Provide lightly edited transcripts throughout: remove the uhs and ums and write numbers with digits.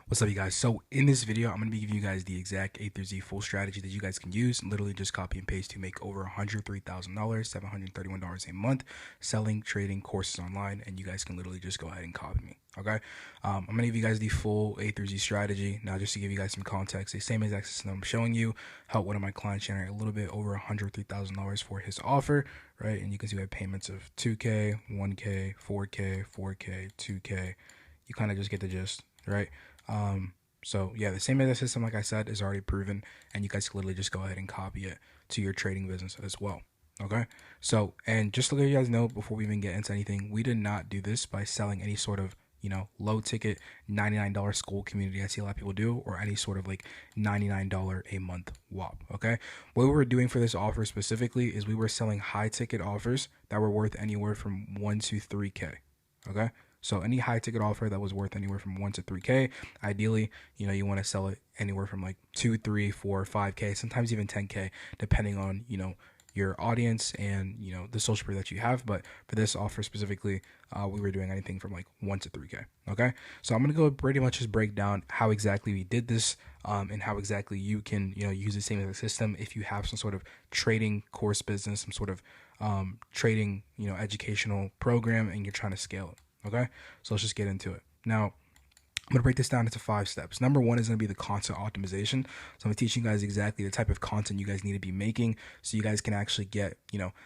What's up, you guys? So in this video, I'm going to be giving you guys the exact A through Z full strategy that you guys can use. Literally just copy and paste to make over $103,000, $731 a month, selling, trading courses online. And you guys can literally just go ahead and copy me. Okay. I'm going to give you guys the full A through Z strategy. Now, just to give you guys some context, the same exact system I'm showing you helped one of my clients generate a little bit over $103,000 for his offer, right? And you can see we have payments of 2K, 1K, 4K, 4K, 2K. You kind of just get the gist, right? So yeah, the same as system, like I said, is already proven, and you guys can literally just go ahead and copy it to your trading business as well. Okay. So, and just to let you guys know, before we even get into anything, we did not do this by selling any sort of, low ticket $99 school community I see a lot of people do, or any sort of like $99 a month WAP. Okay. What we were doing for this offer specifically is we were selling high ticket offers that were worth anywhere from 1 to 3K. Okay. So any high ticket offer that was worth anywhere from 1 to 3K, ideally, you want to sell it anywhere from like 2, 3, 4, 5K, sometimes even 10K, depending on, your audience and, the social proof that you have. But for this offer specifically, we were doing anything from like 1 to 3K. Okay. So I'm going to go pretty much just break down how exactly we did this, and how exactly you can, use the same system if you have some sort of trading course business, some sort of trading, educational program, and you're trying to scale it. Okay, so let's just get into it. Now, I'm going to break this down into 5 steps. Number 1 is going to be the content optimization. So I'm teaching you guys exactly the type of content you guys need to be making so you guys can actually get,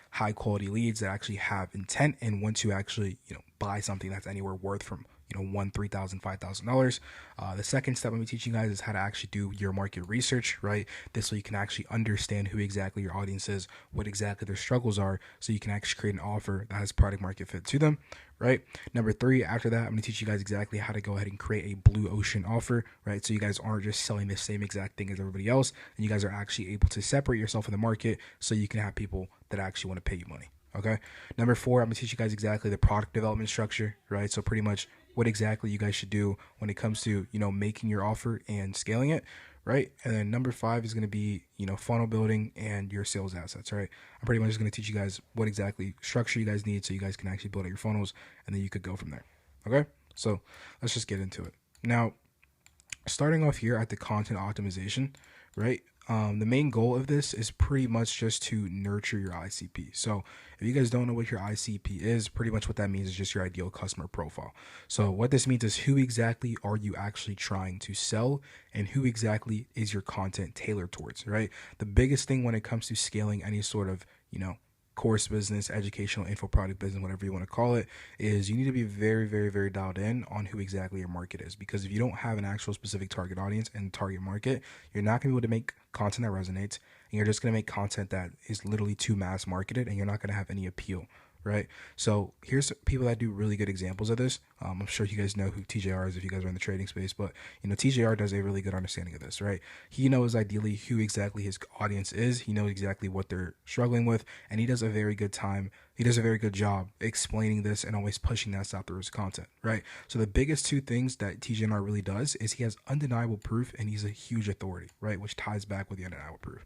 high quality leads that actually have intent and want to actually, buy something that's anywhere worth from, $1,000, $3,000, $5,000. The second step I'm going to be teaching you guys is how to actually do your market research, right? This so you can actually understand who exactly your audience is, what exactly their struggles are, so you can actually create an offer that has product market fit to them, right? Number 3, after that, I'm going to teach you guys exactly how to go ahead and create a blue ocean offer, right? So you guys aren't just selling the same exact thing as everybody else, and you guys are actually able to separate yourself in the market so you can have people that actually want to pay you money. Okay. Number 4, I'm going to teach you guys exactly the product development structure, right? So pretty much what exactly you guys should do when it comes to, making your offer and scaling it, right? And then number 5 is going to be, funnel building and your sales assets, right? I'm pretty much just going to teach you guys what exactly structure you guys need so you guys can actually build out your funnels, and then you could go from there. Okay. So let's just get into it. Now, starting off here at the content optimization, right? The main goal of this is pretty much just to nurture your ICP. So if you guys don't know what your ICP is, pretty much what that means is just your ideal customer profile. So what this means is who exactly are you actually trying to sell, and who exactly is your content tailored towards, right? The biggest thing when it comes to scaling any sort of, course business, educational info product business, whatever you want to call it, is you need to be very, very, very dialed in on who exactly your market is. Because if you don't have an actual specific target audience and target market, you're not going to be able to make content that resonates, and you're just going to make content that is literally too mass marketed, and you're not going to have any appeal, right? So here's people that do really good examples of this. I'm sure you guys know who TJR is if you guys are in the trading space, but TJR does a really good understanding of this, right? He knows ideally who exactly his audience is. He knows exactly what they're struggling with, and he does a very good job explaining this and always pushing that out through his content, right? So the biggest 2 things that TJR really does is he has undeniable proof, and he's a huge authority, right? Which ties back with the undeniable proof.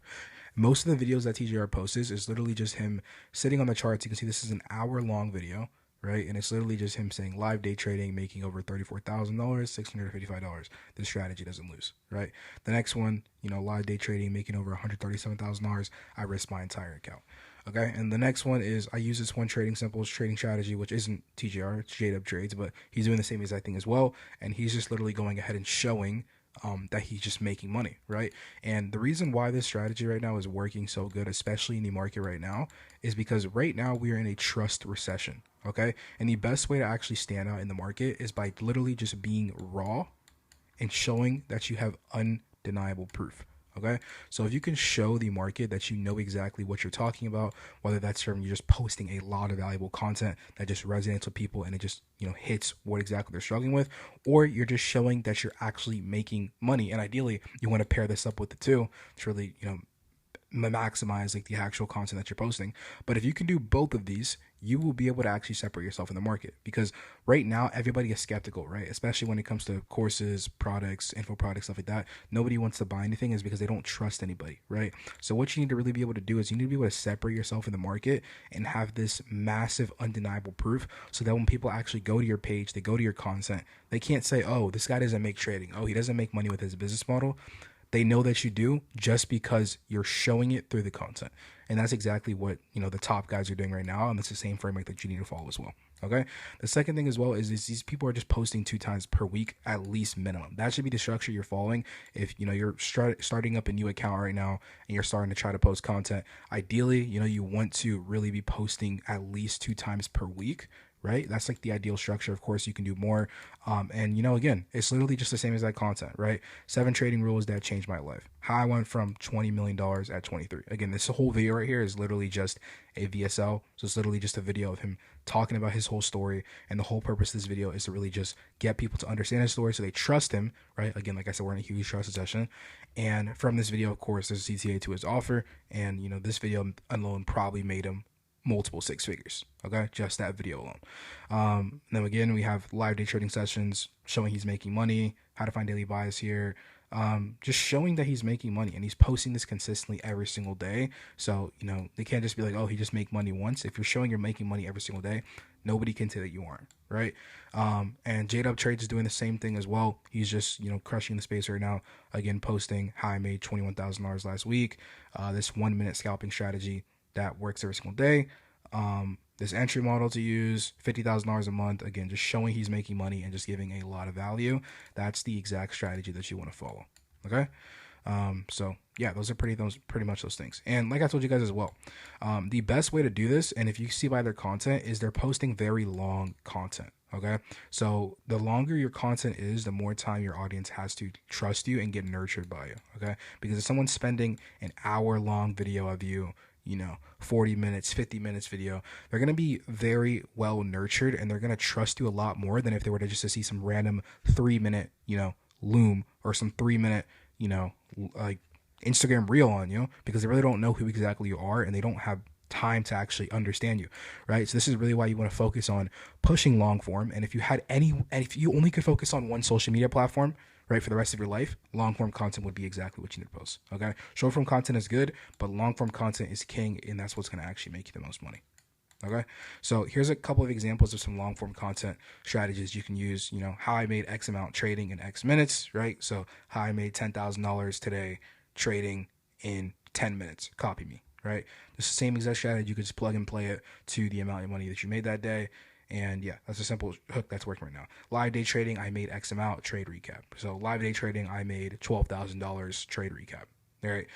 Most of the videos that TJR posts is literally just him sitting on the charts. You can see this is an hour-long video, right? And it's literally just him saying live day trading, making over $34,000, $655. This strategy doesn't lose, right? The next one, live day trading, making over $137,000. I risk my entire account. Okay, and the next one is I use this one trading simples trading strategy, which isn't TJR, it's JW Trades, but he's doing the same exact thing as well, and he's just literally going ahead and showing that he's just making money, right? And the reason why this strategy right now is working so good, especially in the market right now, is because right now we are in a trust recession, okay? And the best way to actually stand out in the market is by literally just being raw and showing that you have undeniable proof. Okay, so if you can show the market that you know exactly what you're talking about, whether that's from you're just posting a lot of valuable content that just resonates with people and it just hits what exactly they're struggling with, or you're just showing that you're actually making money, and ideally you want to pair this up with the 2 to really maximize like the actual content that you're posting. But if you can do both of these, you will be able to actually separate yourself in the market, because right now everybody is skeptical, right? Especially when it comes to courses, products, info products, stuff like that. Nobody wants to buy anything is because they don't trust anybody, right? So what you need to really be able to do is you need to be able to separate yourself in the market and have this massive undeniable proof, so that when people actually go to your page, they go to your content, they can't say, oh, this guy doesn't make trading, oh, he doesn't make money with his business model. They know that you do just because you're showing it through the content. And that's exactly what, the top guys are doing right now. And that's the same framework that you need to follow as well. Okay. The second thing as well is these people are just posting 2 times per week, at least minimum. That should be the structure you're following. If, you're starting up a new account right now and you're starting to try to post content, ideally, you want to really be posting at least 2 times per week. Right? That's like the ideal structure. Of course, you can do more. And again, it's literally just the same as that content, right? 7 trading rules that changed my life. How I went from $20 million at 23. Again, this whole video right here is literally just a VSL. So it's literally just a video of him talking about his whole story. And the whole purpose of this video is to really just get people to understand his story so they trust him, right? Again, like I said, we're in a huge trust session. And from this video, of course, there's a CTA to his offer. And, this video alone probably made him multiple 6 figures. Okay, just that video alone. Then again, we have live day trading sessions showing he's making money, how to find daily buys here, just showing that he's making money, and he's posting this consistently every single day. So they can't just be like, oh, he just make money once. If you're showing you're making money every single day, nobody can say that you aren't, right? And JDub Trades is doing the same thing as well. He's just crushing the space right now, again posting how I made $21,000 last week, this 1-minute scalping strategy that works every single day. This entry model to use, $50,000 a month. Again, just showing he's making money and just giving a lot of value. That's the exact strategy that you want to follow. Okay. So yeah, those are pretty much those things. And like I told you guys as well, the best way to do this, and if you see by their content, is they're posting very long content. Okay. So the longer your content is, the more time your audience has to trust you and get nurtured by you. Okay. Because if someone's spending an hour-long video of you, 40 minutes, 50 minutes video, they're going to be very well nurtured, and they're going to trust you a lot more than if they were to just to see some random 3-minute, loom, or some 3-minute, like Instagram reel on you, because they really don't know who exactly you are, and they don't have time to actually understand you, right? So this is really why you want to focus on pushing long form. And if you only could focus on one social media platform, right, for the rest of your life, long form content would be exactly what you need to post. Okay, short form content is good, but long form content is king, and that's what's going to actually make you the most money. Okay, so here's a couple of examples of some long form content strategies you can use. How I made X amount trading in X minutes, right? So how I made $10,000 today trading in 10 minutes. Copy me, right? It's the same exact strategy. You could just plug and play it to the amount of money that you made that day. And yeah, that's a simple hook that's working right now. Live day trading, I made X amount, trade recap. So live day trading, I made $12,000, trade recap. All right.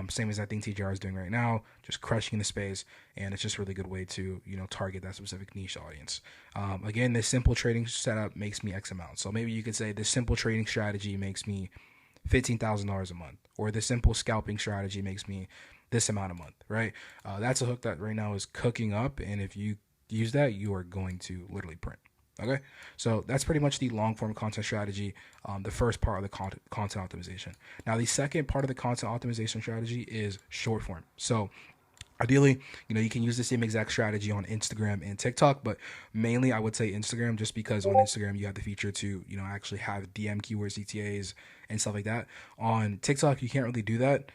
Same as I think TJR is doing right now, just crushing the space. And it's just a really good way to, target that specific niche audience. Again, this simple trading setup makes me X amount. So maybe you could say this simple trading strategy makes me $15,000 a month, or this simple scalping strategy makes me this amount a month, right? That's a hook that right now is cooking up. And if you use that, you are going to literally print. Okay, so that's pretty much the long form content strategy, the first part of the content optimization. Now, the second part of the content optimization strategy is short form. So ideally, you can use the same exact strategy on Instagram and TikTok, but mainly I would say Instagram, just because on Instagram you have the feature to, actually have DM keywords, CTAs, and stuff like that. On TikTok, you can't really do that.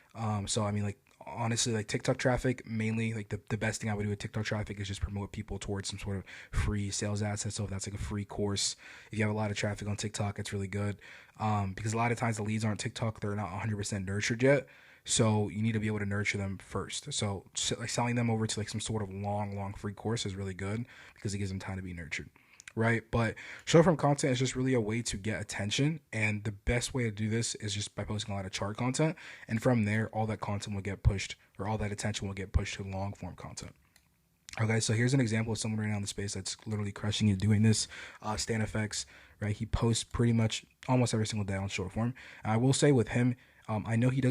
So I mean, like, honestly, like TikTok traffic, mainly like the best thing I would do with TikTok traffic is just promote people towards some sort of free sales assets. So if that's like a free course, if you have a lot of traffic on TikTok, it's really good. Because a lot of times the leads aren't TikTok, they're not 100% nurtured yet. So you need to be able to nurture them first. So like selling them over to like some sort of long free course is really good, because it gives them time to be nurtured. Right. But short form content is just really a way to get attention. And the best way to do this is just by posting a lot of chart content. And from there, all that content will get pushed, or all that attention will get pushed to long form content. Okay, so here's an example of someone right now in the space that's literally crushing it doing this. StanFX, right? He posts pretty much almost every single day on short form. I will say with him, I know he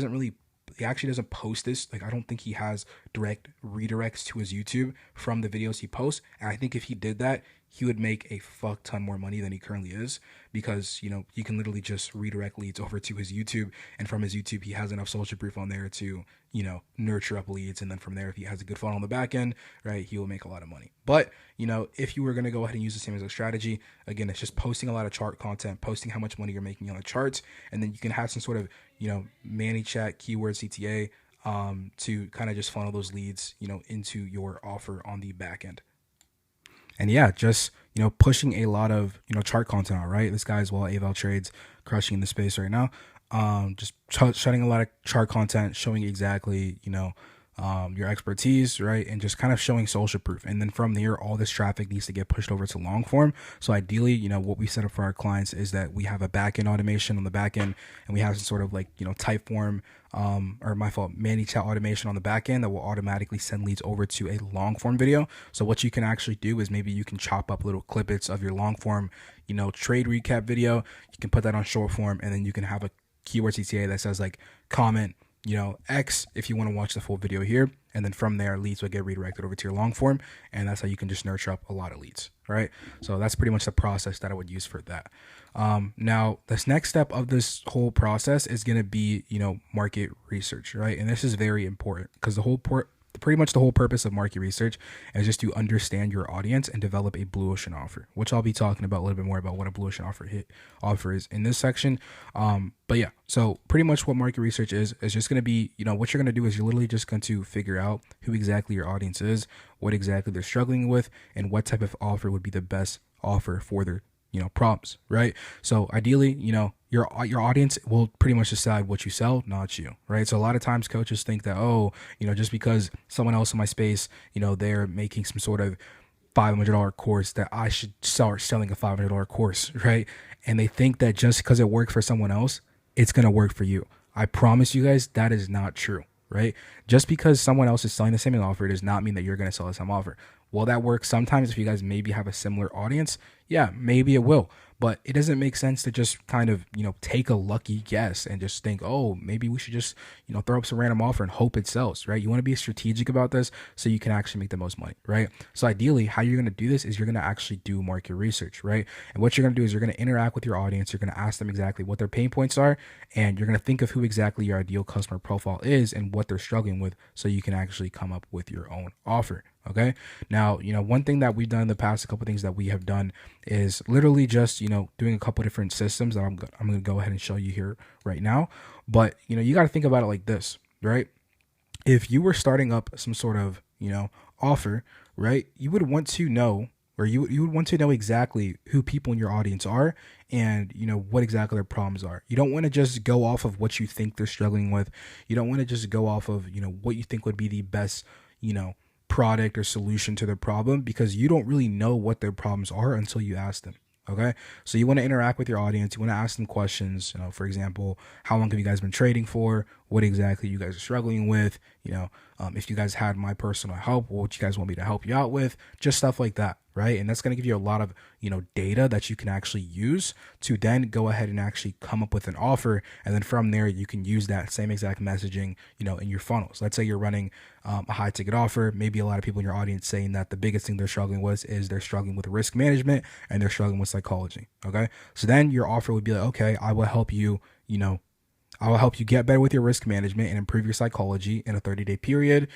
actually doesn't post this. Like, I don't think he has direct redirects to his YouTube from the videos he posts. And I think if he did that, he would make a fuck ton more money than he currently is, because, you know, you can literally just redirect leads over to his YouTube, and from his YouTube he has enough social proof on there to, you know, nurture up leads, and then from there, if he has a good funnel on the back end, right, he will make a lot of money. But, you know, if you were going to go ahead and use the same exact strategy, again, it's just posting a lot of chart content, posting how much money you're making on the charts, and then you can have some sort of, you know, ManyChat keyword CTA to kind of just funnel those leads, you know, into your offer on the back end. And yeah, just, you know, pushing a lot of, you know, chart content out, right? This guy's Aval Trades, crushing in the space right now. Just shutting a lot of chart content, showing exactly, you know, your expertise, right? And just kind of showing social proof. And then from there, all this traffic needs to get pushed over to long form. So ideally, you know, what we set up for our clients is that we have a backend automation on the back end, and we have some sort of like, you know, Typeform, ManyChat automation on the back end that will automatically send leads over to a long form video. So what you can actually do is maybe you can chop up little clippets of your long form, you know, trade recap video. You can put that on short form, and then you can have a keyword CTA that says like comment, you know, X if you want to watch the full video here. And then from there, leads will get redirected over to your long form. And that's how you can just nurture up a lot of leads, right? So that's pretty much the process that I would use for that. Now, this next step of this whole process is going to be, you know, market research, right? And this is very important because pretty much the whole purpose of market research is just to understand your audience and develop a blue ocean offer, which I'll be talking about a little bit more about what a blue ocean offer is in this section. But yeah, so pretty much what market research is just going to be, you know, what you're going to do is you're literally just going to figure out who exactly your audience is, what exactly they're struggling with, and what type of offer would be the best offer for their, you know, problems, right? So ideally, you know, your audience will pretty much decide what you sell, not you, right? So a lot of times coaches think that, oh, you know, just because someone else in my space, you know, they're making some sort of $500 course, that I should start selling a $500 course, right? And they think that just because it worked for someone else, it's going to work for you. I promise you guys that is not true, right? Just because someone else is selling the same offer does not mean that you're going to sell the same offer. Will that work sometimes if you guys maybe have a similar audience? Yeah, maybe it will. But it doesn't make sense to just kind of, you know, take a lucky guess and just think, oh, maybe we should just, you know, throw up some random offer and hope it sells, right? You want to be strategic about this so you can actually make the most money, right? So ideally, how you're going to do this is you're going to actually do market research, right? And what you're going to do is you're going to interact with your audience. You're going to ask them exactly what their pain points are, and you're going to think of who exactly your ideal customer profile is and what they're struggling with so you can actually come up with your own offer. Okay. Now, you know, one thing that we've done in the past, a couple of things that we have done is literally just, you know, doing a couple of different systems that I'm going to go ahead and show you here right now. But, you know, you got to think about it like this, right? If you were starting up some sort of, you know, offer, right, you would want to know, or you would want to know exactly who people in your audience are and, you know, what exactly their problems are. You don't want to just go off of what you think they're struggling with. You don't want to just go off of, you know, what you think would be the best, you know, product or solution to their problem, because you don't really know what their problems are until you ask them. Okay. So you want to interact with your audience. You want to ask them questions. You know, for example, how long have you guys been trading for? What exactly you guys are struggling with? You know, if you guys had my personal help, what you guys want me to help you out with? Just stuff like that. Right. And that's going to give you a lot of, you know, data that you can actually use to then go ahead and actually come up with an offer. And then from there, you can use that same exact messaging, you know, in your funnels. Let's say you're running a high ticket offer. Maybe a lot of people in your audience saying that the biggest thing they're struggling with is they're struggling with risk management and they're struggling with psychology. Okay. So then your offer would be like, okay, I will help you, you know, I will help you get better with your risk management and improve your psychology in a 30-day period.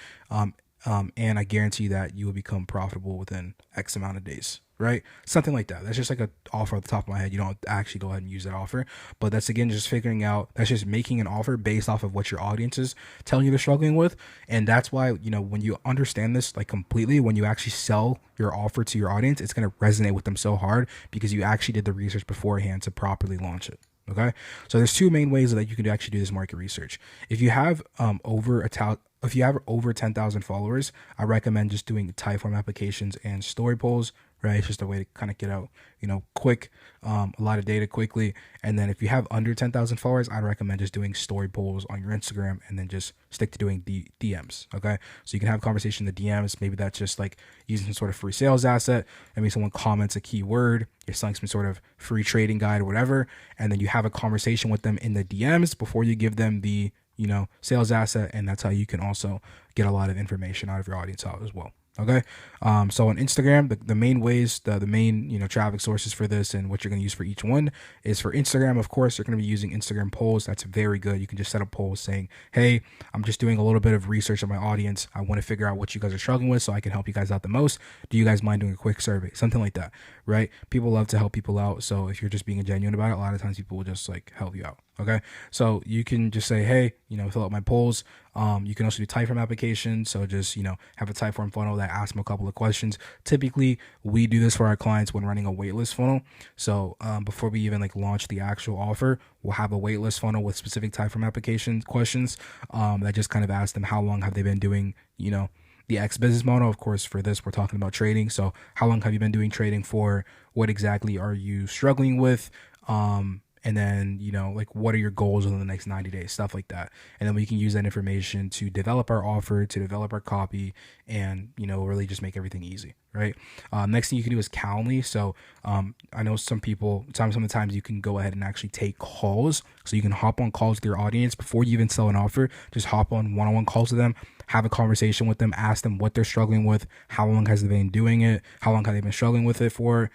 And I guarantee that you will become profitable within X amount of days, right? Something like that. That's just like an offer off the top of my head. You don't actually go ahead and use that offer, but that's, again, just figuring out, that's just making an offer based off of what your audience is telling you they're struggling with. And that's why, you know, when you understand this like completely, when you actually sell your offer to your audience, it's going to resonate with them so hard because you actually did the research beforehand to properly launch it. Okay. So there's two main ways that you can actually do this market research. If you have over 10,000 followers, I recommend just doing Typeform applications and story polls, right? It's just a way to kind of get out, you know, quick, a lot of data quickly. And then if you have under 10,000 followers, I'd recommend just doing story polls on your Instagram and then just stick to doing DMs. Okay. So you can have conversation in the DMs. Maybe that's just like using some sort of free sales asset. Maybe someone comments a keyword, you're selling some sort of free trading guide or whatever. And then you have a conversation with them in the DMs before you give them the, you know, sales asset. And that's how you can also get a lot of information out of your audience out as well. Okay. So on Instagram, the main ways, the main, traffic sources for this and what you're going to use for each one is for Instagram. Of course, you're going to be using Instagram polls. That's very good. You can just set up polls saying, hey, I'm just doing a little bit of research on my audience. I want to figure out what you guys are struggling with so I can help you guys out the most. Do you guys mind doing a quick survey? Something like that, right? People love to help people out. So if you're just being genuine about it, a lot of times people will just like help you out. Okay. So you can just say, hey, fill out my polls. You can also do Typeform applications. So just, have a Typeform funnel that asks them a couple of questions. Typically, we do this for our clients when running a waitlist funnel. So before we even like launch the actual offer, we'll have a waitlist funnel with specific Typeform application questions that just kind of ask them how long have they been doing, the X business model. Of course, for this, we're talking about trading. So how long have you been doing trading for? What exactly are you struggling with? And then, like what are your goals within the next 90 days, stuff like that. And then we can use that information to develop our offer, to develop our copy, and, really just make everything easy, right? Next thing you can do is Calendly. So I know some people, sometimes you can go ahead and actually take calls. So you can hop on calls with your audience before you even sell an offer. Just hop on one-on-one calls with them, have a conversation with them, ask them what they're struggling with, how long has they been doing it, how long have they been struggling with it for,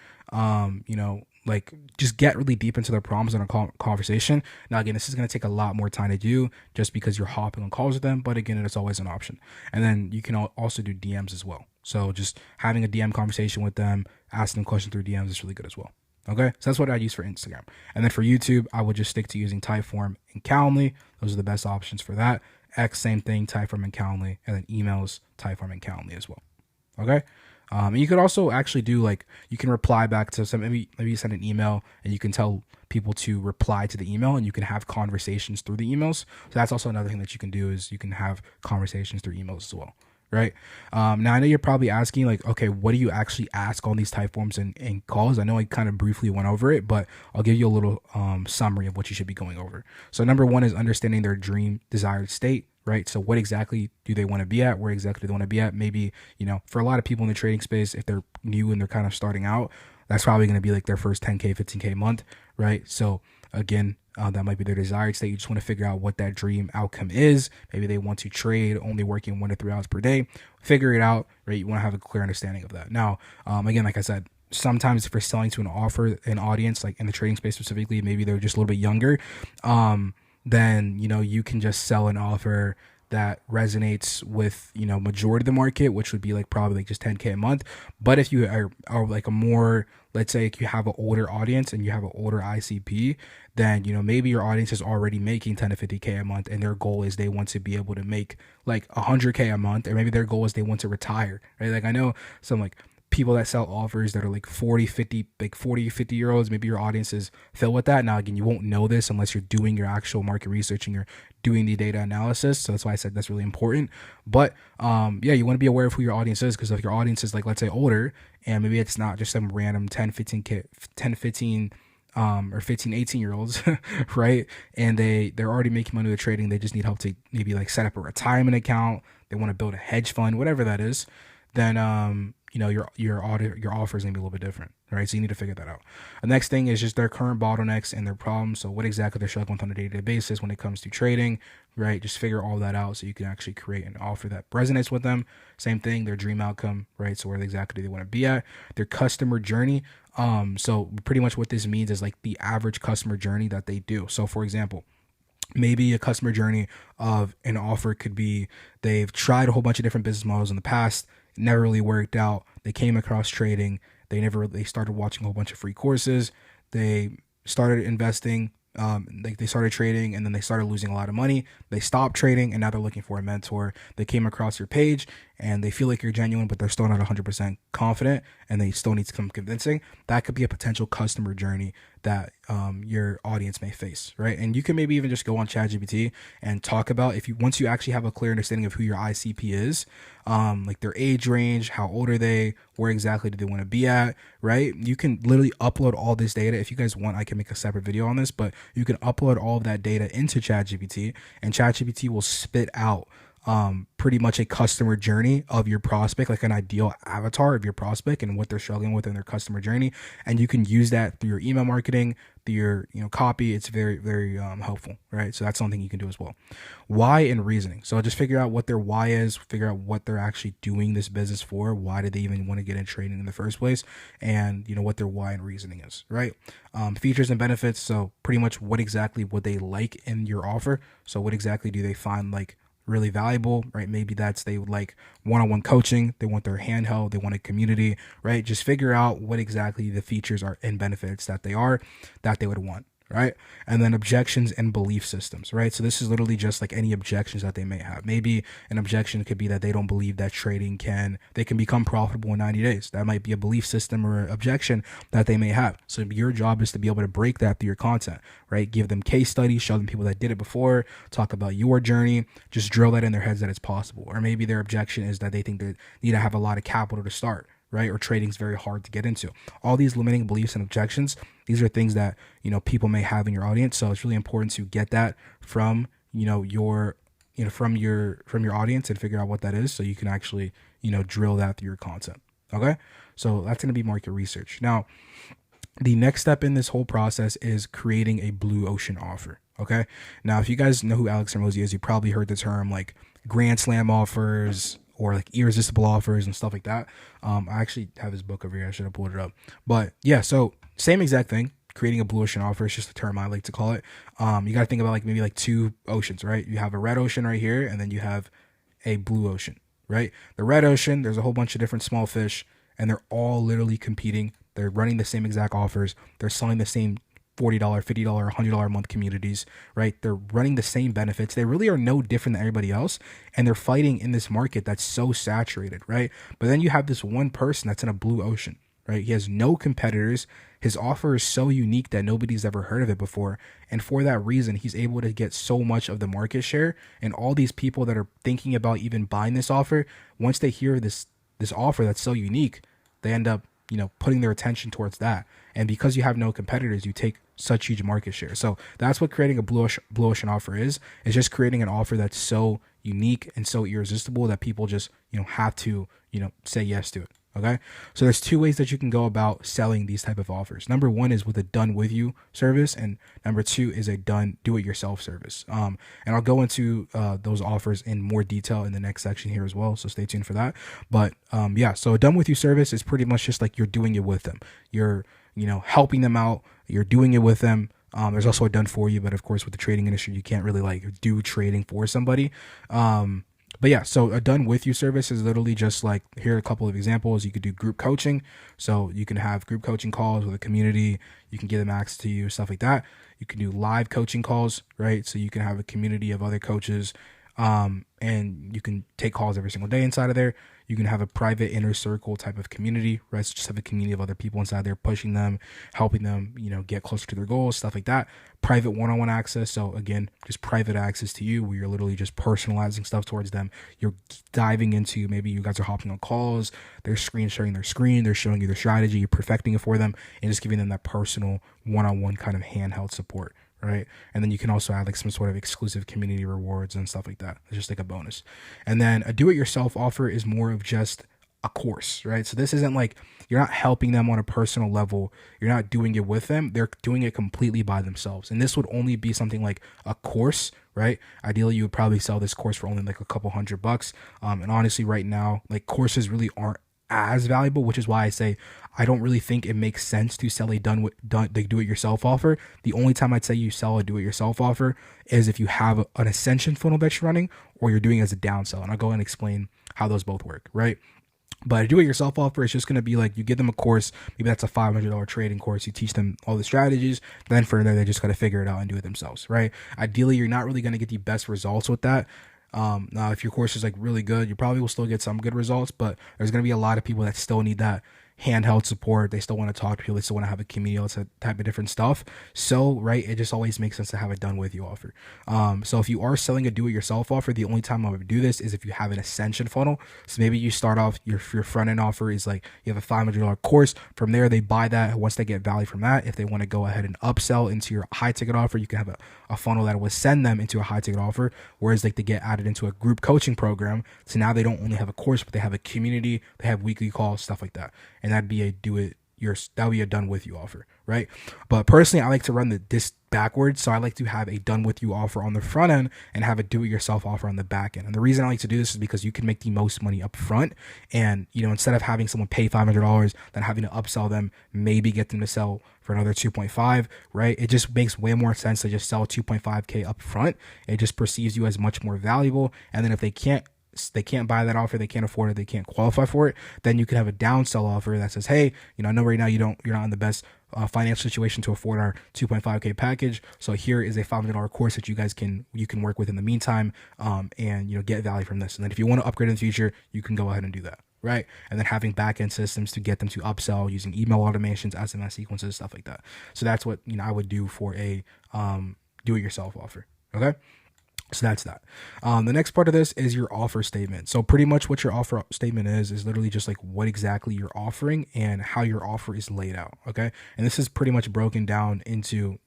like just get really deep into their problems in a conversation. Now, again, this is going to take a lot more time to do just because you're hopping on calls with them. But again, it's always an option. And then you can also do DMs as well. So just having a DM conversation with them, asking them questions through DMs is really good as well. Okay, so that's what I use for Instagram. And then for YouTube, I would just stick to using Typeform and Calendly. Those are the best options for that. X, same thing, Typeform and Calendly. And then emails, Typeform and Calendly as well. Okay. And you could also actually do you can reply back to maybe you send an email and you can tell people to reply to the email and you can have conversations through the emails. So that's also another thing that you can do is you can have conversations through emails as well. Right. Now I know you're probably asking okay, what do you actually ask on these Typeforms and calls? I know I kind of briefly went over it, but I'll give you a little summary of what you should be going over. So number one is understanding their dream desired state. Right. So what exactly do they want to be at? Where exactly do they want to be at? Maybe, for a lot of people in the trading space, if they're new and they're kind of starting out, that's probably going to be like their first 10K, 15K a month. Right. So again, that might be their desired state. You just want to figure out what that dream outcome is. Maybe they want to trade only working 1 to 3 hours per day. Figure it out. Right. You want to have a clear understanding of that. Now, again, like I said, sometimes if you're selling to an audience, like in the trading space specifically, maybe they're just a little bit younger. Then, you can just sell an offer that resonates with, majority of the market, which would be probably just 10K a month. But if you are like a more, let's say if you have an older audience and you have an older ICP, then, maybe your audience is already making 10 to 50K a month. And their goal is they want to be able to make 100K a month, or maybe their goal is they want to retire, right? I know some people that sell offers that are 40, 50 year olds, maybe your audience is filled with that. Now, again, you won't know this unless you're doing your actual market research and you're doing the data analysis. So that's why I said that's really important. But yeah, you want to be aware of who your audience is, because if your audience is let's say older, and maybe it's not just some random 10, 15 or 15, 18 year olds, right? And they're already making money with trading. They just need help to maybe set up a retirement account. They want to build a hedge fund, whatever that is. Then, your offer is gonna be a little bit different, right? So you need to figure that out. The next thing is just their current bottlenecks and their problems. So what exactly they're struggling with on a day-to-day basis when it comes to trading, right? Just figure all that out so you can actually create an offer that resonates with them. Same thing, their dream outcome, right? So where exactly they want to be at, their customer journey. So pretty much what this means is the average customer journey that they do. So for example, maybe a customer journey of an offer could be they've tried a whole bunch of different business models in the past, never really worked out. They came across trading. They started watching a whole bunch of free courses. They started investing. They started trading, and then they started losing a lot of money. They stopped trading, and now they're looking for a mentor. They came across your page and they feel like you're genuine, but they're still not 100% confident, and they still need some convincing. That could be a potential customer journey that your audience may face, right? And you can maybe even just go on ChatGPT and talk about once you actually have a clear understanding of who your ICP is, their age range, how old are they, where exactly do they want to be at, right? You can literally upload all this data. If you guys want, I can make a separate video on this, but you can upload all of that data into ChatGPT, and ChatGPT will spit out pretty much a customer journey of your prospect, like an ideal avatar of your prospect and what they're struggling with in their customer journey. And you can use that through your email marketing, through your copy. It's very, very helpful, right? So that's something you can do as well. Why and reasoning. So just figure out what their why is, figure out what they're actually doing this business for. Why did they even want to get in trading in the first place? And what their why and reasoning is, right? Features and benefits. So pretty much what exactly would they like in your offer? So what exactly do they find like really valuable, right? Maybe that's they would like one-on-one coaching, they want their handheld, they want a community, right? Just figure out what exactly the features are and benefits that they would want, right? And then objections and belief systems, right? So this is literally just like any objections that they may have. Maybe an objection could be that they don't believe that they can become profitable in 90 days. That might be a belief system or objection that they may have. So your job is to be able to break that through your content, right? Give them case studies, show them people that did it before, talk about your journey, just drill that in their heads that it's possible. Or maybe their objection is that they think they need to have a lot of capital to start, right? Or trading is very hard to get into. All these limiting beliefs and objections, these are things that, people may have in your audience. So it's really important to get that from, from your audience and figure out what that is so you can actually, drill that through your content. Okay. So that's going to be market research. Now, the next step in this whole process is creating a blue ocean offer. Okay. Now, if you guys know who Alex Hormozi is, you probably heard the term like grand slam offers or like irresistible offers and stuff like that. I actually have his book over here. I should have pulled it up. But yeah, so same exact thing. Creating a blue ocean offer is just a term I like to call it. You got to think about like maybe like two oceans, right? You have a red ocean right here, and then you have a blue ocean, right? The red ocean, there's a whole bunch of different small fish, and they're all literally competing. They're running the same exact offers. They're selling the same $40, $50, $100 a month communities, right? They're running the same benefits. They really are no different than everybody else. And they're fighting in this market that's so saturated, right? But then you have this one person that's in a blue ocean, right? He has no competitors. His offer is so unique that nobody's ever heard of it before. And for that reason, he's able to get so much of the market share. And all these people that are thinking about even buying this offer, once they hear this offer that's so unique, they end up, putting their attention towards that. And because you have no competitors, you take such huge market share. So that's what creating a blue ocean offer is. It's just creating an offer that's so unique and so irresistible that people just, have to, say yes to it. Okay. So there's two ways that you can go about selling these type of offers. Number one is with a done with you service. And number two is a do it yourself service. And I'll go into those offers in more detail in the next section here as well. So stay tuned for that. But yeah, so a done with you service is pretty much just like you're doing it with them. You're, helping them out. You're doing it with them. There's also a done for you, but of course with the trading industry, you can't really like do trading for somebody. But yeah, so a done with you service is literally just like, here are a couple of examples. You could do group coaching. So you can have group coaching calls with a community. You can give them access to you, stuff like that. You can do live coaching calls, right? So you can have a community of other coaches, and you can take calls every single day inside of there. You can have a private inner circle type of community, right? So just have a community of other people inside there, pushing them, helping them, get closer to their goals, stuff like that. Private one-on-one access. So again, just private access to you where you're literally just personalizing stuff towards them. You're diving into, maybe you guys are hopping on calls, they're sharing their screen, they're showing you their strategy, you're perfecting it for them and just giving them that personal one-on-one kind of handheld support. Right. And then you can also add like some sort of exclusive community rewards and stuff like that. It's just like a bonus. And then a do-it-yourself offer is more of just a course, right? So this isn't like you're not helping them on a personal level. You're not doing it with them. They're doing it completely by themselves. And this would only be something like a course, right? Ideally, you would probably sell this course for only like a couple $100. And honestly, right now, like courses really aren't as valuable, which is why I say I don't really think it makes sense to sell a do-it-yourself offer. The only time I'd say you sell a do-it-yourself offer is if you have an ascension funnel that you're running or you're doing it as a downsell. And I'll go and explain how those both work, right? But a do-it-yourself offer is just going to be like you give them a course. Maybe that's a $500 trading course. You teach them all the strategies. Then further, they just got to figure it out and do it themselves, right? Ideally, you're not really going to get the best results with that. Now, if your course is like really good, you probably will still get some good results, but there's going to be a lot of people that still need that handheld support. They still want to talk to people. They still want to have a community, all that type of different stuff. So, right, it just always makes sense to have a done with you offer. So if you are selling a do-it-yourself offer, the only time I would do this is if you have an ascension funnel. So maybe you start off, your front end offer is like you have a $500 course. From there, they buy that. Once they get value from that, if they want to go ahead and upsell into your high ticket offer, you can have a funnel that will send them into a high ticket offer. Whereas like they get added into a group coaching program. So now they don't only have a course, but they have a community, they have weekly calls, stuff like that. And that'd be that would be a done with you offer, right? But personally, I like to run this backwards. So I like to have a done with you offer on the front end and have a do it yourself offer on the back end. And the reason I like to do this is because you can make the most money up front. And, instead of having someone pay $500, then having to upsell them, maybe get them to sell for another 2.5, right? It just makes way more sense to just sell 2.5K up front. It just perceives you as much more valuable. And then if they can't buy that offer, they can't afford it, they can't qualify for it, then you can have a downsell offer that says, hey, I know right now you're not in the best financial situation to afford our 2.5K package. So here is a $500 course that you can work with in the meantime, and get value from this. And then if you want to upgrade in the future, you can go ahead and do that. Right. And then having backend systems to get them to upsell using email automations, SMS sequences, stuff like that. So that's what, I would do for a do it yourself offer. Okay. So that's that. The next part of this is your offer statement. So pretty much what your offer statement is literally just like what exactly you're offering and how your offer is laid out. Okay. And this is pretty much broken down into,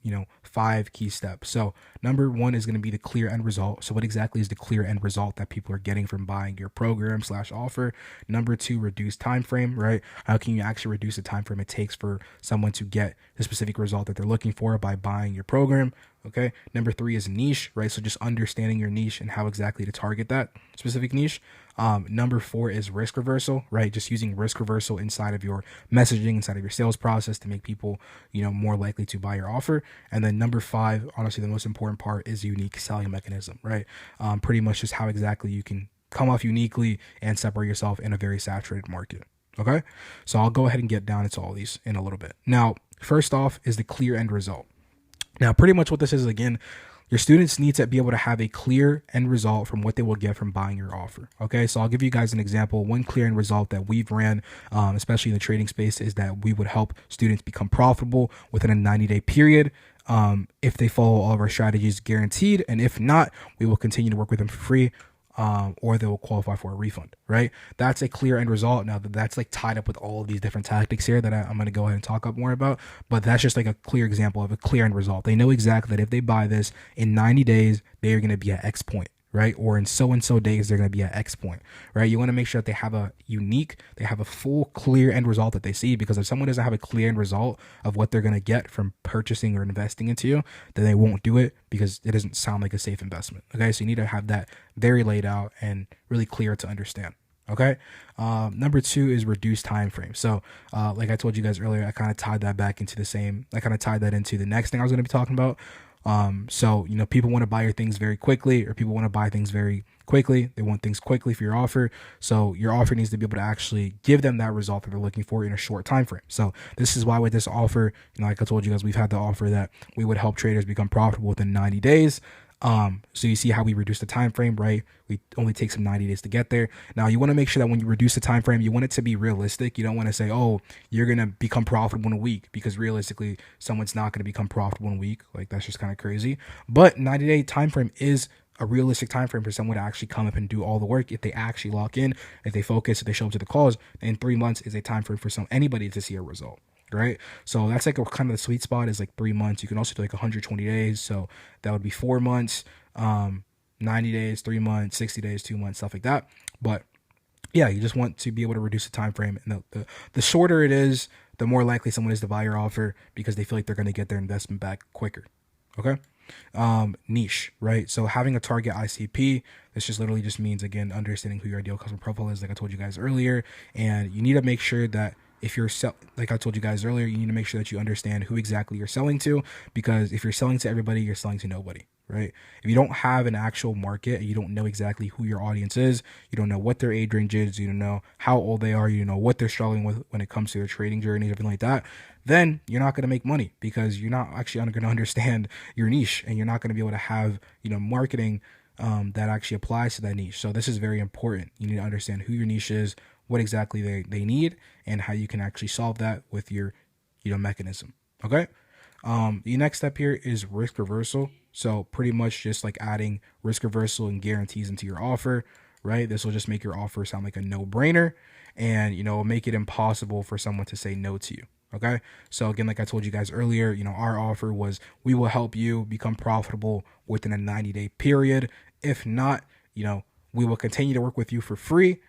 5 key steps. So number 1 is going to be the clear end result. So what exactly is the clear end result that people are getting from buying your program / offer? Number 2, reduce time frame, right? How can you actually reduce the time frame it takes for someone to get the specific result that they're looking for by buying your program? Okay. Number 3 is niche, right? So just understanding your niche and how exactly to target that specific niche. Number 4 is risk reversal, right? Just using risk reversal inside of your messaging, inside of your sales process to make people, more likely to buy your offer. And then number 5, honestly, the most important part is unique selling mechanism, right? Pretty much just how exactly you can come off uniquely and separate yourself in a very saturated market. Okay. So I'll go ahead and get down into all these in a little bit. Now, first off is the clear end result. Now, pretty much what this is, again, your students need to be able to have a clear end result from what they will get from buying your offer. Okay, so I'll give you guys an example. One clear end result that we've ran, especially in the trading space, is that we would help students become profitable within a 90-day period. If they follow all of our strategies, guaranteed. And if not, we will continue to work with them for free. Or they will qualify for a refund, right? That's a clear end result. Now that's like tied up with all of these different tactics here that I'm going to go ahead and talk up more about, but that's just like a clear example of a clear end result. They know exactly that if they buy this in 90 days, they are going to be at X point, right? Or in so-and-so days, they're going to be at X point, right? You want to make sure that they have a full clear end result that they see, because if someone doesn't have a clear end result of what they're going to get from purchasing or investing into you, then they won't do it because it doesn't sound like a safe investment. Okay. So you need to have that very laid out and really clear to understand. Okay. Number 2 is reduced time frame. So, like I told you guys earlier, I kind of tied that into the next thing I was going to be talking about. So, people want to buy your things very quickly, or people want to buy things very quickly. They want things quickly for your offer. So your offer needs to be able to actually give them that result that they're looking for in a short time frame. So this is why with this offer, like I told you guys, we've had the offer that we would help traders become profitable within 90 days. So you see how we reduce the time frame, right? We only take some 90 days to get there. Now you want to make sure that when you reduce the time frame, you want it to be realistic. You don't want to say, oh, you're going to become profitable in a week, because realistically, someone's not going to become profitable in a week. Like, that's just kind of crazy. But 90-day time frame is a realistic time frame for someone to actually come up and do all the work. If they actually lock in, if they focus, if they show up to the calls, then 3 months is a time frame for anybody to see a result. Right. So that's like a kind of the sweet spot is like 3 months. You can also do like 120 days. So that would be 4 months, 90 days, 3 months, 60 days, 2 months, stuff like that. But yeah, you just want to be able to reduce the time frame. And the shorter it is, the more likely someone is to buy your offer, because they feel like they're going to get their investment back quicker. Okay. Niche, right? So having a target ICP, this just literally just means, again, understanding who your ideal customer profile is, like I told you guys earlier. And you need to make sure that if you're like I told you guys earlier, you need to make sure that you understand who exactly you're selling to, because if you're selling to everybody, you're selling to nobody, right? If you don't have an actual market and you don't know exactly who your audience is, you don't know what their age range is, you don't know how old they are, you know what they're struggling with when it comes to their trading journey, everything like that, then you're not going to make money, because you're not actually going to understand your niche, and you're not going to be able to have, marketing that actually applies to that niche. So this is very important. You need to understand who your niche is, what exactly they need and how you can actually solve that with your, mechanism. Okay. The next step here is risk reversal. So pretty much just like adding risk reversal and guarantees into your offer, right? This will just make your offer sound like a no-brainer and, make it impossible for someone to say no to you. Okay. So again, like I told you guys earlier, our offer was we will help you become profitable within a 90-day period. If not, we will continue to work with you for free.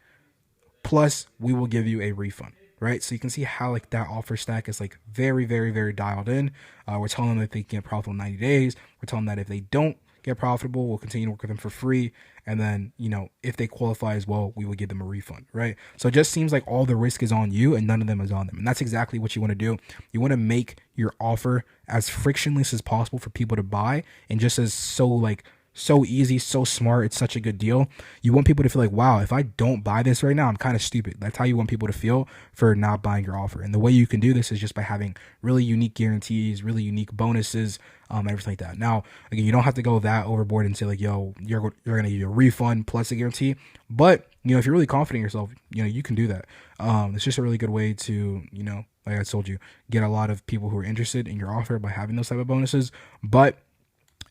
Plus, we will give you a refund, right? So you can see how like that offer stack is like very, very, very dialed in. We're telling them that they can get profitable in 90 days. We're telling them that if they don't get profitable, we'll continue to work with them for free. And then, if they qualify as well, we will give them a refund, right? So it just seems like all the risk is on you and none of them is on them. And that's exactly what you want to do. You want to make your offer as frictionless as possible for people to buy and just as so easy, so smart. It's such a good deal. You want people to feel like, wow, if I don't buy this right now, I'm kind of stupid. That's how you want people to feel for not buying your offer. And the way you can do this is just by having really unique guarantees, really unique bonuses, everything like that. Now, again, you don't have to go that overboard and say like, yo, you're going to give you a refund plus a guarantee. But, if you're really confident in yourself, you can do that. It's just a really good way to, like I told you, get a lot of people who are interested in your offer by having those type of bonuses. But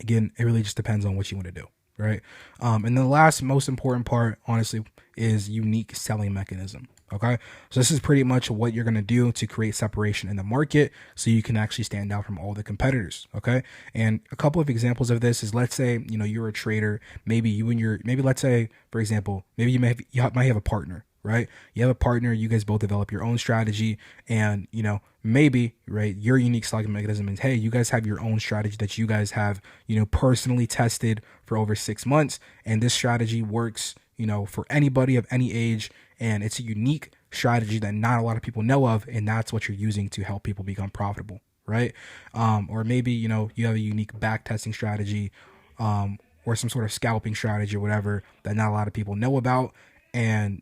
again, it really just depends on what you want to do, right? And the last most important part, honestly, is unique selling mechanism. Okay, so this is pretty much what you're going to do to create separation in the market so you can actually stand out from all the competitors. Okay, and a couple of examples of this is, let's say you're a trader, maybe let's say, for example, maybe you might have a partner. Right? You have a partner, you guys both develop your own strategy, and maybe, right, your unique selling mechanism is, hey, you guys have your own strategy that you guys have, personally tested for over 6 months, and this strategy works, for anybody of any age, and it's a unique strategy that not a lot of people know of, and that's what you're using to help people become profitable, right? Or maybe, you have a unique back testing strategy, or some sort of scalping strategy or whatever that not a lot of people know about. And,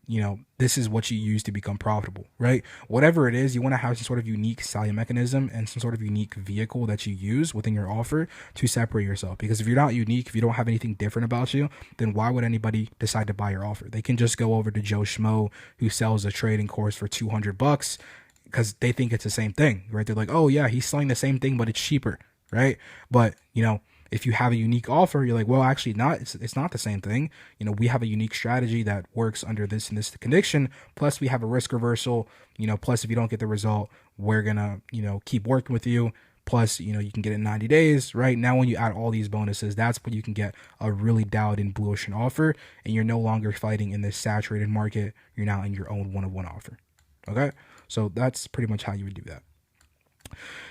this is what you use to become profitable, right? Whatever it is, you want to have some sort of unique selling mechanism and some sort of unique vehicle that you use within your offer to separate yourself. Because if you're not unique, if you don't have anything different about you, then why would anybody decide to buy your offer? They can just go over to Joe Schmo who sells a trading course for $200 because they think it's the same thing, right? They're like, oh yeah, he's selling the same thing, but it's cheaper, right? But, if you have a unique offer, you're like, well, actually not, it's not the same thing. We have a unique strategy that works under this and this condition. Plus we have a risk reversal, plus if you don't get the result, we're going to, keep working with you. Plus, you can get it in 90 days, right? Now, when you add all these bonuses, that's when you can get a really dialed in blue ocean offer, and you're no longer fighting in this saturated market. You're now in your own one-on-one offer. Okay. So that's pretty much how you would do that.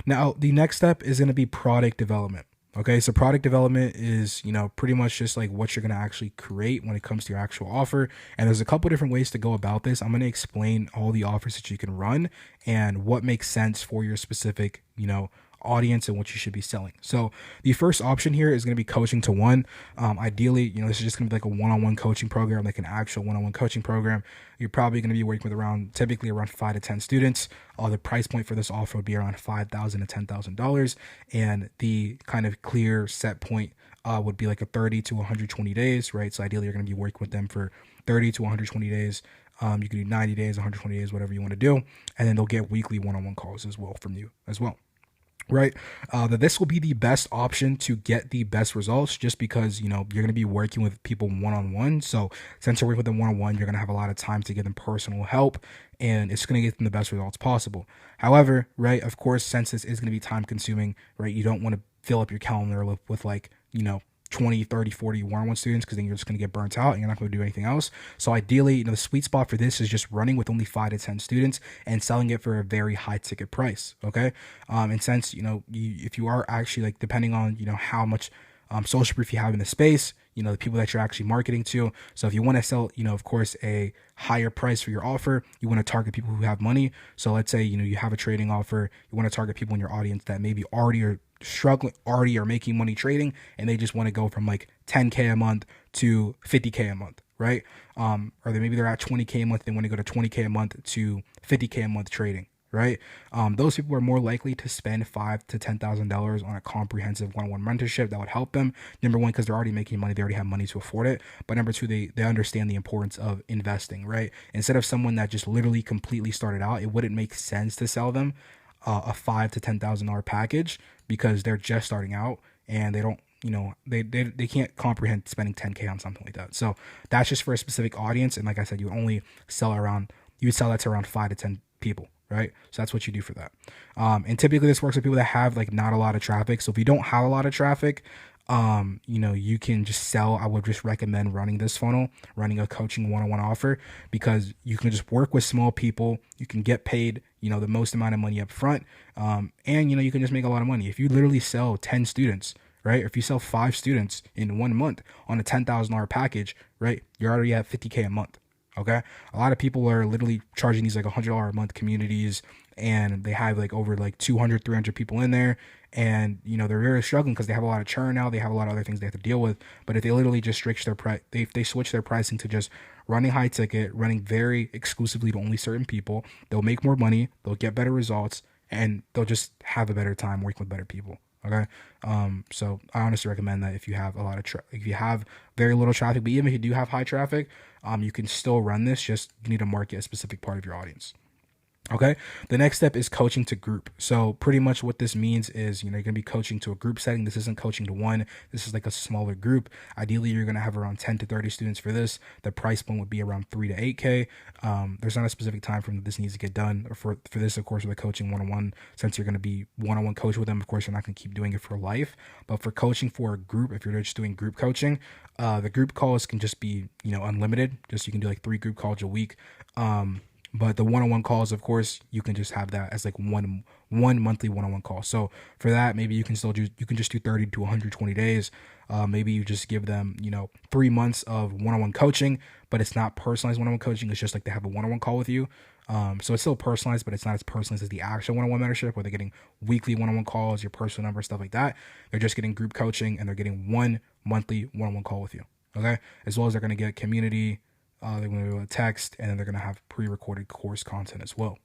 Now, the next step is going to be product development. Okay, so product development is, pretty much just like what you're going to actually create when it comes to your actual offer. And there's a couple different ways to go about this. I'm going to explain all the offers that you can run and what makes sense for your specific, audience and what you should be selling. So the first option here is going to be coaching to one. Ideally, this is just going to be like a one-on-one coaching program, like an actual one-on-one coaching program. You're probably going to be working with typically around 5 to 10 students. The price point for this offer would be around $5,000 to $10,000, and the kind of clear set point would be like a 30 to 120 days, right? So ideally, you're going to be working with them for 30 to 120 days. You can do 90 days, 120 days, whatever you want to do, and then they'll get weekly one-on-one calls as well from you as well. Right, that this will be the best option to get the best results, just because you're going to be working with people one-on-one. So since you're working with them one-on-one, you're going to have a lot of time to give them personal help, and it's going to get them the best results possible. However, right, of course, since this is going to be time consuming, right, you don't want to fill up your calendar with like 20, 30, 40 one-on-one students, because then you're just going to get burnt out and you're not going to do anything else. So ideally, the sweet spot for this is just running with only 5 to 10 students and selling it for a very high ticket price. Okay. And since, if you are actually like, depending on, how much social proof you have in the space, the people that you're actually marketing to. So if you want to sell, of course, a higher price for your offer, you want to target people who have money. So let's say, you have a trading offer, you want to target people in your audience that maybe already are making money trading, and they just want to go from like 10K a month to 50K a month, right? Or maybe they're at 20K a month, they want to go to 20K a month to 50K a month trading, right? Those people are more likely to spend $5,000 to $10,000 on a comprehensive one-on-one mentorship that would help them. Number one, because they're already making money, they already have money to afford it. But number two, they understand the importance of investing, right? Instead of someone that just literally completely started out, it wouldn't make sense to sell them a $5,000 to $10,000 package because they're just starting out and they don't, they can't comprehend spending 10K on something like that. So that's just for a specific audience. And like I said, you would sell that to around 5 to 10 people, right? So that's what you do for that. And typically this works with people that have like not a lot of traffic. So if you don't have a lot of traffic, you can just sell. I would just recommend running this funnel, running a coaching one-on-one offer, because you can just work with small people. You can get paid, the most amount of money up front. And you can just make a lot of money. If you literally sell 10 students, right? Or if you sell 5 students in 1 month on a $10,000 package, right? You're already at $50K a month. Okay. A lot of people are literally charging these like $100 a month communities, and they have like over like 200, 300 people in there. And, they're really struggling because they have a lot of churn now. They have a lot of other things they have to deal with. But if they literally just switch their they switch their pricing to just running high ticket, running very exclusively to only certain people, they'll make more money. They'll get better results, and they'll just have a better time working with better people. Okay. So I honestly recommend that if you have a lot of if you have very little traffic, but even if you do have high traffic, you can still run this. Just you need to market a specific part of your audience. Okay. The next step is coaching to group. So pretty much what this means is, you're going to be coaching to a group setting. This isn't coaching to one. This is like a smaller group. Ideally, you're going to have around 10 to 30 students for this. The price point would be around 3 to 8K. There's not a specific time frame that this needs to get done, or for this, of course, with the coaching one-on-one, since you're going to be one-on-one coach with them. Of course, you're not going to keep doing it for life, but for coaching for a group, if you're just doing group coaching, the group calls can just be, unlimited. Just, you can do like 3 group calls a week. But the one-on-one calls, of course, you can just have that as like one monthly one-on-one call. So for that, maybe you can just do 30 to 120 days. Maybe you just give them, 3 months of one-on-one coaching, but it's not personalized one-on-one coaching. It's just like they have a one-on-one call with you. So it's still personalized, but it's not as personalized as the actual one-on-one mentorship, where they're getting weekly one-on-one calls, your personal number, stuff like that. They're just getting group coaching, and they're getting 1 monthly one-on-one call with you. Okay. As well as they're going to get community, they're going to do a text, and then they're going to have pre-recorded course content as well.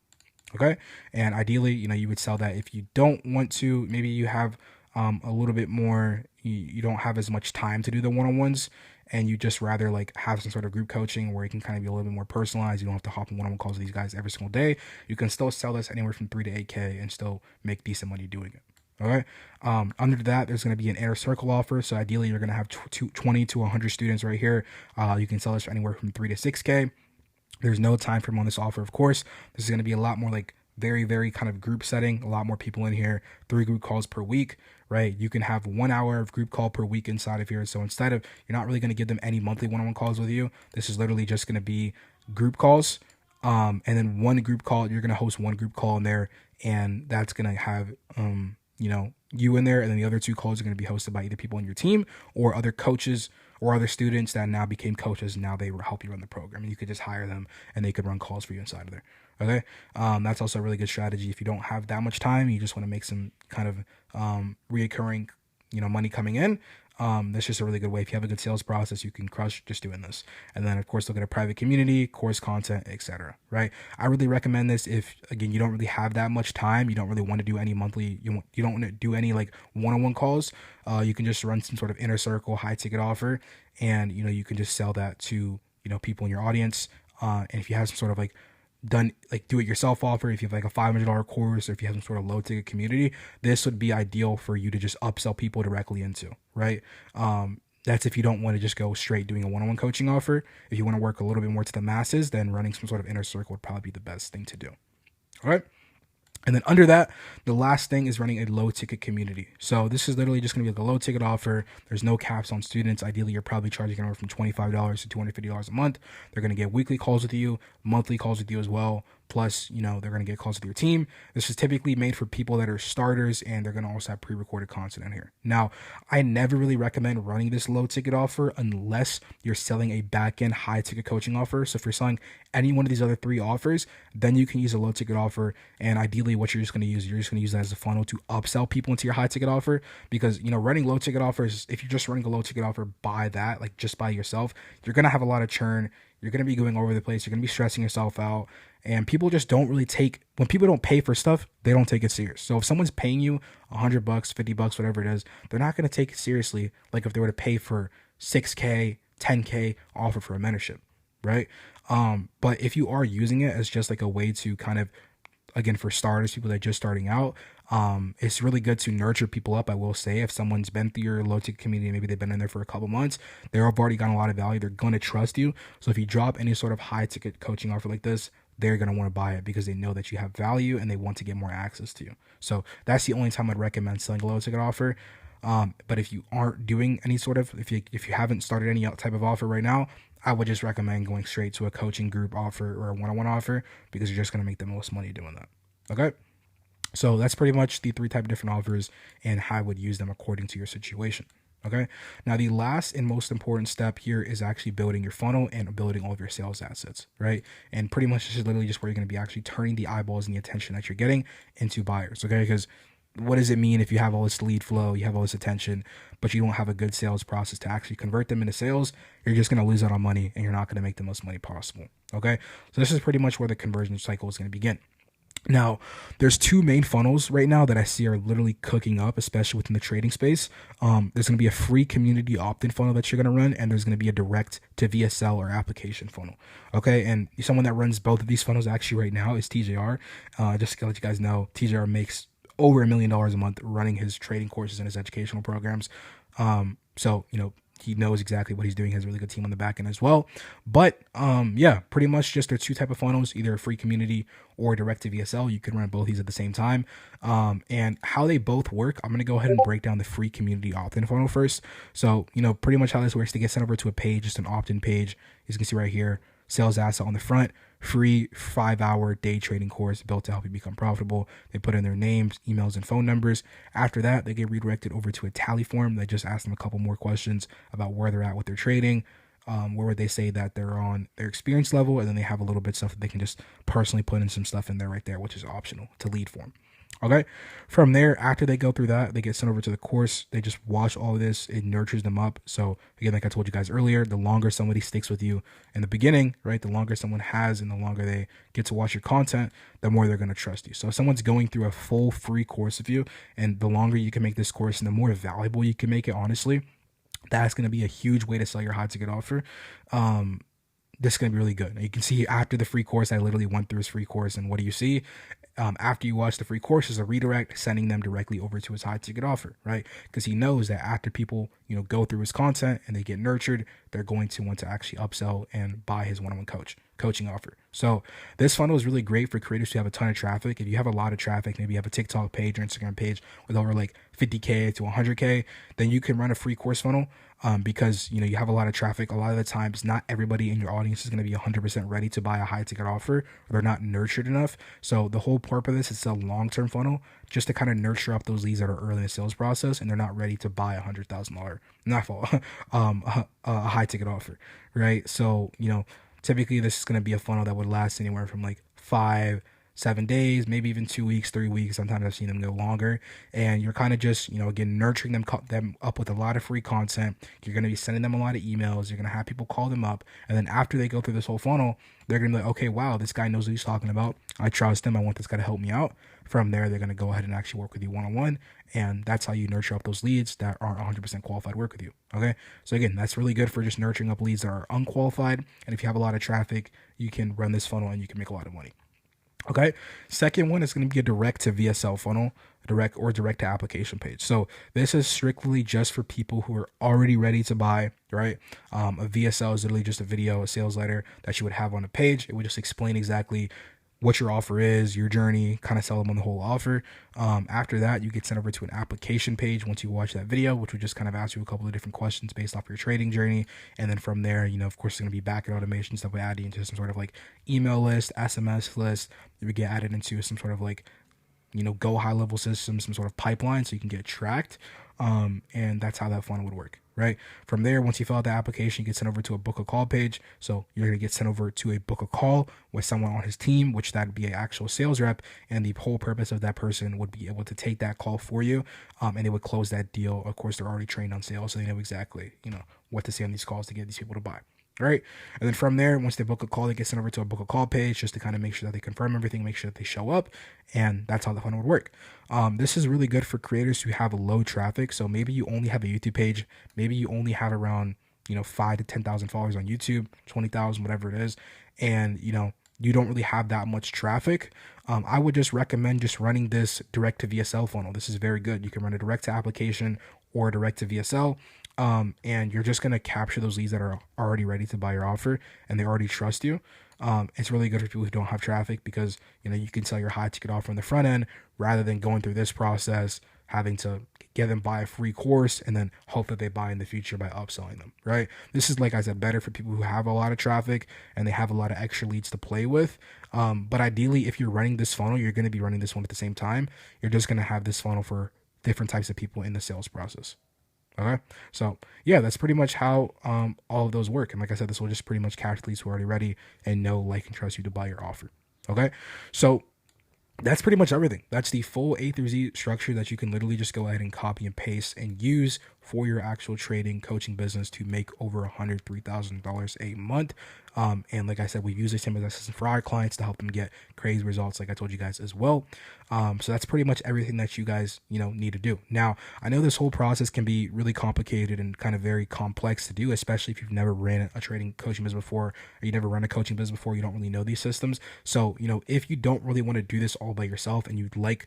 Okay. And ideally, you would sell that. If you don't want to, maybe you have a little bit more, you don't have as much time to do the one-on-ones, and you just rather like have some sort of group coaching where it can kind of be a little bit more personalized. You don't have to hop on one-on-one calls with these guys every single day. You can still sell this anywhere from 3 to 8K and still make decent money doing it. All right. Under that, there's going to be an inner circle offer. So ideally, you're going to have 20 to 100 students right here. You can sell this for anywhere from 3 to 6K. There's no time frame on this offer, of course. This is going to be a lot more like very, very kind of group setting. A lot more people in here. 3 group calls per week, right? You can have 1 hour of group call per week inside of here. So instead of, you're not really going to give them any monthly one-on-one calls with you. This is literally just going to be group calls. And then 1 group call, you're going to host 1 group call in there, and that's going to have, you in there, and then the other 2 calls are going to be hosted by either people on your team or other coaches or other students that now became coaches. Now they help you run the program, and you could just hire them and they could run calls for you inside of there. Okay. That's also a really good strategy. If you don't have that much time, you just want to make some kind of reoccurring, money coming in. That's just a really good way. If you have a good sales process, you can crush just doing this. And then of course, look at a private community, course content, etc. Right. I really recommend this if, again, you don't really have that much time. You don't really want to do any monthly, you don't want to do any like one-on-one calls. You can just run some sort of inner circle, high ticket offer. And, you can just sell that to, people in your audience. And if you have some sort of like do it yourself offer, if you have like a $500 course, or if you have some sort of low ticket community, this would be ideal for you to just upsell people directly into, right? That's if you don't want to just go straight doing a one-on-one coaching offer. If you want to work a little bit more to the masses, then running some sort of inner circle would probably be the best thing to do. All right. And then under that, the last thing is running a low ticket community. So this is literally just going to be like a low ticket offer. There's no caps on students. Ideally, you're probably charging anywhere from $25 to $250 a month. They're going to get weekly calls with you, monthly calls with you as well. Plus, they're going to get calls with your team. This is typically made for people that are starters, and they're going to also have pre-recorded content in here. Now, I never really recommend running this low ticket offer unless you're selling a back-end high ticket coaching offer. So if you're selling any one of these other 3 offers, then you can use a low ticket offer. And ideally, what you're just going to use that as a funnel to upsell people into your high ticket offer. Because, running low ticket offers, if you're just running a low ticket offer by that, like just by yourself, you're going to have a lot of churn. You're going to be going over the place. You're going to be stressing yourself out. And people just don't really when people don't pay for stuff, they don't take it serious. So if someone's paying you $100, $50, whatever it is, they're not going to take it seriously like if they were to pay for 6K, 10K offer for a mentorship, right? But if you are using it as just like a way to kind of, again, for starters, people that are just starting out, it's really good to nurture people up. I will say, if someone's been through your low ticket community, maybe they've been in there for a couple months, they've already gotten a lot of value. They're going to trust you. So if you drop any sort of high ticket coaching offer like this, they're going to want to buy it because they know that you have value and they want to get more access to you. So that's the only time I'd recommend selling a low ticket offer. But if you aren't doing any sort of, if you haven't started any type of offer right now, I would just recommend going straight to a coaching group offer or a one-on-one offer, because you're just going to make the most money doing that. Okay. So that's pretty much the 3 type of different offers and how I would use them according to your situation. Okay. Now, the last and most important step here is actually building your funnel and building all of your sales assets, right? And pretty much this is literally just where you're going to be actually turning the eyeballs and the attention that you're getting into buyers. Okay. Because what does it mean if you have all this lead flow, you have all this attention, but you don't have a good sales process to actually convert them into sales? You're just going to lose out on money and you're not going to make the most money possible. Okay. So this is pretty much where the conversion cycle is going to begin. Now, there's 2 main funnels right now that I see are literally cooking up, especially within the trading space. There's going to be a free community opt-in funnel that you're going to run, and there's going to be a direct to VSL or application funnel. Okay, and someone that runs both of these funnels actually right now is TJR. Just to let you guys know, TJR makes over $1 million a month running his trading courses and his educational programs. So, he knows exactly what he's doing. He has a really good team on the back end as well. But yeah, pretty much just there are 2 type of funnels, either a free community or direct to VSL. You can run both these at the same time. And how they both work, I'm going to go ahead and break down the free community opt-in funnel first. So, pretty much how this works, to get sent over to a page, just an opt-in page, as you can see right here, sales asset on the front, free 5-hour day trading course built to help you become profitable. They put in their names, emails, and phone numbers. After that, they get redirected over to a tally form that just asks them a couple more questions about where they're at with their trading, where would they say that they're on their experience level, and then they have a little bit of stuff that they can just personally put in some stuff in there right there, which is optional to lead form. Okay. From there, after they go through that, they get sent over to the course. They just watch all of this. It nurtures them up. So again, like I told you guys earlier, the longer somebody sticks with you in the beginning, right? The longer someone has and the longer they get to watch your content, the more they're going to trust you. So if someone's going through a full free course of you, and the longer you can make this course and the more valuable you can make it, honestly, that's going to be a huge way to sell your high ticket offer. This is going to be really good. Now, you can see after the free course, I literally went through his free course, and what do you see? After you watch the free course, is a redirect sending them directly over to his high ticket offer, right? Because he knows that after people, go through his content and they get nurtured, they're going to want to actually upsell and buy his one-on-one coaching offer. So this funnel is really great for creators who have a ton of traffic. If you have a lot of traffic, maybe you have a TikTok page or Instagram page with over like 50K to 100K, then you can run a free course funnel. Because you have a lot of traffic. A lot of the times, not everybody in your audience is going to be 100% ready to buy a high ticket offer, or they're not nurtured enough. So the whole purpose of this is a long-term funnel, just to kind of nurture up those leads that are early in the sales process and they're not ready to buy a high ticket offer, right? So typically this is going to be a funnel that would last anywhere from like 5-7 days, maybe even 2 weeks, 3 weeks. Sometimes I've seen them go longer, and you're kind of just, again, nurturing them up with a lot of free content. You're going to be sending them a lot of emails. You're going to have people call them up. And then after they go through this whole funnel, they're going to be like, okay, wow, this guy knows what he's talking about. I trust him. I want this guy to help me out. From there, they're going to go ahead and actually work with you one-on-one. And that's how you nurture up those leads that aren't 100% qualified to work with you. Okay. So again, that's really good for just nurturing up leads that are unqualified. And if you have a lot of traffic, you can run this funnel and you can make a lot of money. Okay. Second one is going to be a direct to VSL funnel, direct to application page. So this is strictly just for people who are already ready to buy, right? A VSL is literally just a video, a sales letter that you would have on a page. It would just explain exactly what your offer is, your journey, kind of sell them on the whole offer. After that, you get sent over to an application page once you watch that video, which would just kind of ask you a couple of different questions based off your trading journey. And then from there, of course, it's going to be backend automations that would add you into some sort of like email list, SMS list. You would get added into some sort of like, go high level system, some sort of pipeline so you can get tracked. And that's how that funnel would work, right? From there, once you fill out the application, you get sent over to a book a call page. So you're going to get sent over to a book a call with someone on his team, which that would be an actual sales rep. And the whole purpose of that person would be able to take that call for you. And they would close that deal. Of course, they're already trained on sales, so they know exactly, what to say on these calls to get these people to buy. right? And then from there, once they book a call, they get sent over to a book a call page just to kind of make sure that they confirm everything, make sure that they show up, and that's how the funnel would work. This is really good for creators who have a low traffic. So maybe you only have a YouTube page, maybe you only have around 5 to 10,000 followers on YouTube, 20,000, whatever it is, and you don't really have that much traffic. I would just recommend just running this direct to VSL funnel. This is very good. You can run a direct to application or direct to VSL. And you're just going to capture those leads that are already ready to buy your offer and they already trust you. It's really good for people who don't have traffic because, you can sell your high ticket offer on the front end rather than going through this process, having to get them buy a free course and then hope that they buy in the future by upselling them, right? This is, like I said, better for people who have a lot of traffic and they have a lot of extra leads to play with. But ideally, if you're running this funnel, you're going to be running this one at the same time. You're just going to have this funnel for different types of people in the sales process. Okay, so yeah, that's pretty much how all of those work. And like I said, this will just pretty much capture leads who are already ready and know, like, and trust you to buy your offer. Okay, so that's pretty much everything. That's the full A through Z structure that you can literally just go ahead and copy and paste and use for your actual trading coaching business to make over $103,000 a month. And like I said, we've used this same system for our clients to help them get crazy results, like I told you guys as well. So that's pretty much everything that you guys, need to do. Now, I know this whole process can be really complicated and kind of very complex to do, especially if you've never ran a trading coaching business before, or you never run a coaching business before, you don't really know these systems. So, if you don't really want to do this all by yourself and you'd like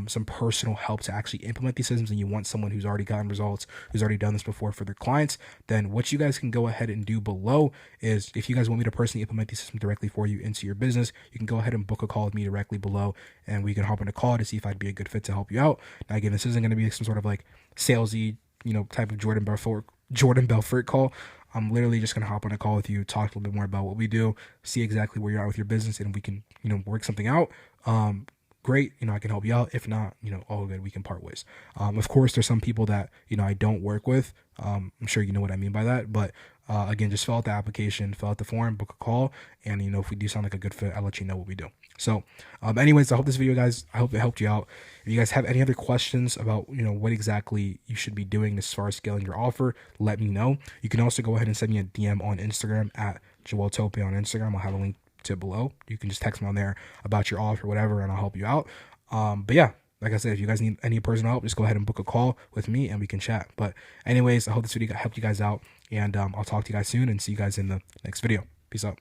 some personal help to actually implement these systems and you want someone who's already gotten results, who's already done this before for their clients, then what you guys can go ahead and do below is, if you guys want me to personally implement these systems directly for you into your business, you can go ahead and book a call with me directly below and we can hop on a call to see if I'd be a good fit to help you out. Now, again, this isn't going to be some sort of like salesy, type of Jordan Belfort call. I'm literally just going to hop on a call with you, talk a little bit more about what we do, see exactly where you're at with your business, and we can, work something out. Great, I can help you out. If not, all good, we can part ways. Of course, there's some people that, I don't work with. I'm sure you know what I mean by that. But again, just fill out the application, fill out the form, book a call. And, if we do sound like a good fit, I'll let you know what we do. So anyways, I hope this video, guys, I hope it helped you out. If you guys have any other questions about, what exactly you should be doing as far as scaling your offer, let me know. You can also go ahead and send me a DM on Instagram at Joel Tope on Instagram. I'll have a link to below. You can just text me on there about your offer or whatever, and I'll help you out. But yeah, like I said, if you guys need any personal help, just go ahead and book a call with me and we can chat. But anyways, I hope this video helped you guys out, and I'll talk to you guys soon and see you guys in the next video. Peace out.